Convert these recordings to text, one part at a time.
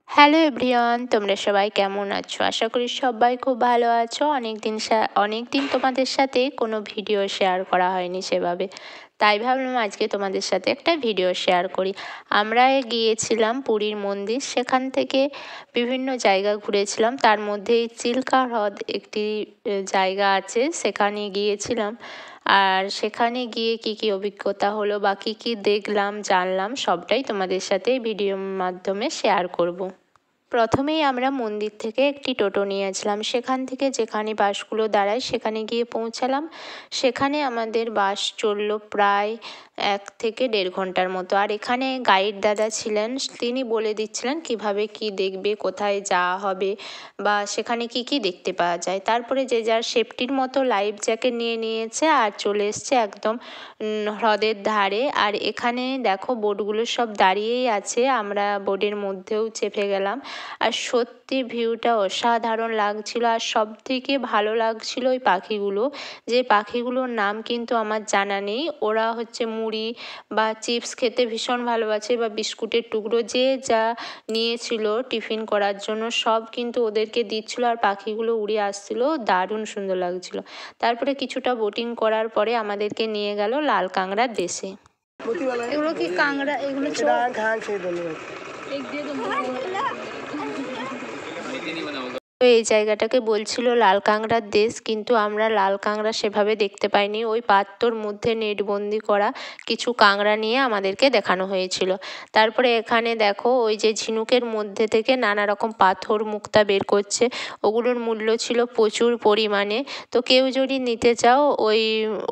Hello everyone, তোমরা সবাই কেমন আছো? আশা করি সবাই খুব ভালো আছো। অনেক দিন তোমাদের সাথে কোনো ভিডিও শেয়ার করা হয়নি সেভাবে, তাই ভাবলাম আজকে তোমাদের সাথে একটা ভিডিও শেয়ার করি। আমরা গিয়েছিলাম পুরীর মন্দির, সেখান থেকে বিভিন্ন জায়গা ঘুরেছিলাম। তার মধ্যে চিল্কা হ্রদ একটি জায়গা আছে, সেখানে গিয়েছিলাম। আর সেখানে গিয়ে কি কি অভিজ্ঞতা হলো বা কী কী দেখলাম জানলাম সবটাই তোমাদের সাথে ভিডিওর মাধ্যমে শেয়ার করব। প্রথমেই আমরা মন্দির থেকে একটি টোটো নিয়েছিলাম, সেখান থেকে যেখানে বাসগুলো দাঁড়ায় সেখানে গিয়ে পৌঁছালাম। সেখানে আমাদের বাস চললো প্রায় 1 থেকে 1.5 ঘন্টার মতো। আর এখানে গাইড দাদা ছিলেন, তিনি বলে দিচ্ছিলেন কিভাবে কি দেখবে, কোথায় যাওয়া হবে বা সেখানে কি কি দেখতে পাওয়া যায়। তারপরে যে যার সেফটির মতো লাইফ জ্যাকেট নিয়ে নিয়েছে আর চলে এসছে একদম হ্রদের ধারে। আর এখানে দেখো বোটগুলো সব দাঁড়িয়েই আছে, আমরা বোটের মধ্যেও চেপে গেলাম। আর সত্যি ভিউটা অসাধারণ লাগছিল। আর সব থেকে ভালো লাগছিল ওই পাখিগুলো, যে পাখিগুলোর নাম কিন্তু আমার জানা নেই। ওরা হচ্ছে মুড়ি বা চিপস খেতে ভীষণ ভালোবাসে বা বিস্কুটের টুকরো, যে যা নিয়েছিল টিফিন করার জন্য সব কিন্তু ওদেরকে দিচ্ছিল। আর পাখিগুলো উড়ে আসছিল, দারুণ সুন্দর লাগছিল। তারপরে কিছুটা বোটিং করার পরে আমাদেরকে নিয়ে গেল লাল কাঁকড়ার দেশে। এগুলো কি কাঁকড়া? এগুলো তো এই জায়গাটাকে বলছিল লাল কাঁকড়ার দেশ, কিন্তু আমরা লাল কাঁকড়া সেভাবে দেখতে পাইনি। ওই পাত্রর মধ্যে নেটবন্দি করা কিছু কাঁকড়া নিয়ে আমাদেরকে দেখানো হয়েছিল। তারপরে এখানে দেখো ওই যে ঝিনুকের মধ্যে থেকে নানা রকম পাথর মুক্তা বের করছে, ওগুলোর মূল্য ছিল প্রচুর পরিমাণে। তো কেউ যদি নিতে চাও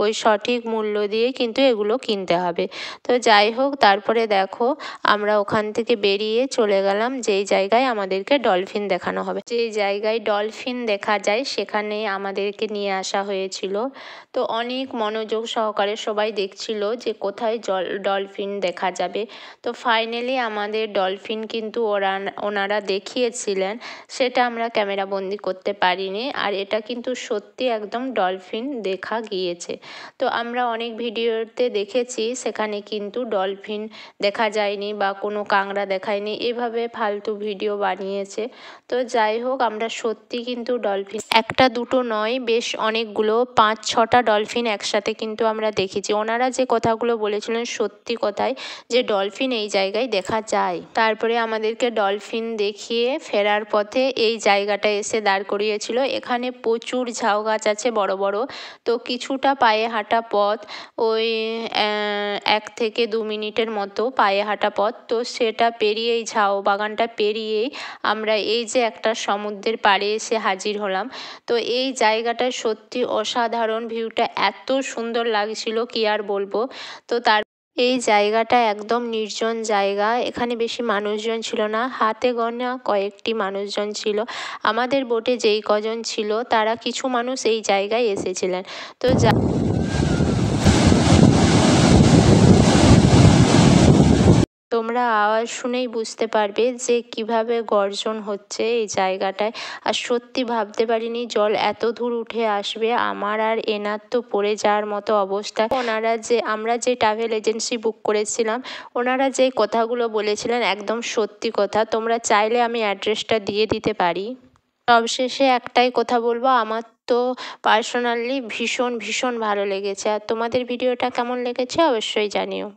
ওই সঠিক মূল্য দিয়ে কিন্তু এগুলো কিনতে হবে। তো যাই হোক, তারপরে দেখো আমরা ওখান থেকে বেরিয়ে চলে গেলাম যেই জায়গায় আমাদেরকে ডলফিন দেখানো হবে। যেই জায়গায় ডলফিন দেখা যায় সেখানে আমাদেরকে নিয়ে আসা হয়েছিল। তো অনেক মনোযোগ সহকারে সবাই দেখছিল যে কোথায় ডলফিন দেখা যাবে। তো ফাইনালি আমাদের ডলফিন কিন্তু ওনারা দেখিয়েছিলেন, সেটা আমরা ক্যামেরা বন্দি করতে পারিনি। আর এটা কিন্তু সত্যি একদম ডলফিন দেখা গিয়েছে। তো আমরা অনেক ভিডিওতে দেখেছি সেখানে কিন্তু ডলফিন দেখা যায়নি বা কোনো কাঁকড়া দেখায়নি, এভাবে ফালতু ভিডিও বানিয়েছে। তো যাই হোক, আমরা সত্যি কিন্তু ডলফিন একটা দুটো নয়, বেশ অনেকগুলো 5-6টা ডলফিন একসাথে কিন্তু আমরা দেখেছি। ওনারা যে কথাগুলো বলেছিলেন সত্যি কথাই, যে ডলফিন এই জায়গায় দেখা যায়। তারপরে আমাদেরকে ডলফিন দেখিয়ে ফেরার পথে এই জায়গাটা এসে দাঁড় করিয়েছিল। এখানে প্রচুর ঝাউ গাছ আছে বড় বড়। তো কিছুটা পায়ে হাঁটা পথ, ওই 1 থেকে 2 মিনিটের মতো পায়ে হাঁটা পথ। তো সেটা পেরিয়েই, ঝাউ বাগানটা পেরিয়েই আমরা এই যে একটা সমুদ্রের পাড়ে এসে হাজির হলাম। তো এই জায়গাটা সত্যি অসাধারণ, ভিউটা এত সুন্দর লাগছিল কি আর বলবো। তো এই জায়গাটা একদম নির্জন জায়গা, এখানে বেশি মানুষজন ছিল না, হাতে গোনা কয়েকটি মানুষজন ছিল। আমাদের বোটে যেই কজন ছিল তারা কিছু মানুষ এই জায়গায় এসেছিলেন। তো তোমরা আওয়াজ শুনেই বুঝতে পারবে যে কিভাবে গর্জন হচ্ছে এই জায়গাটায়। আর সত্যি ভাবতে পারিনি জল এত দূর উঠে আসবে। আমার আর এনার তো পড়ে যাওয়ার মতো অবস্থা। আমরা যে ট্রাভেল এজেন্সি বুক করেছিলাম, ওনারা যে কথাগুলো বলেছিলেন একদম সত্যি কথা। তোমরা চাইলে আমি অ্যাড্রেসটা দিয়ে দিতে পারি। সবশেষে একটাই কথা বলবো, আমার তো পার্সোনালি ভীষণ ভীষণ ভালো লেগেছে। আর তোমাদের ভিডিওটা কেমন লেগেছে অবশ্যই জানিও।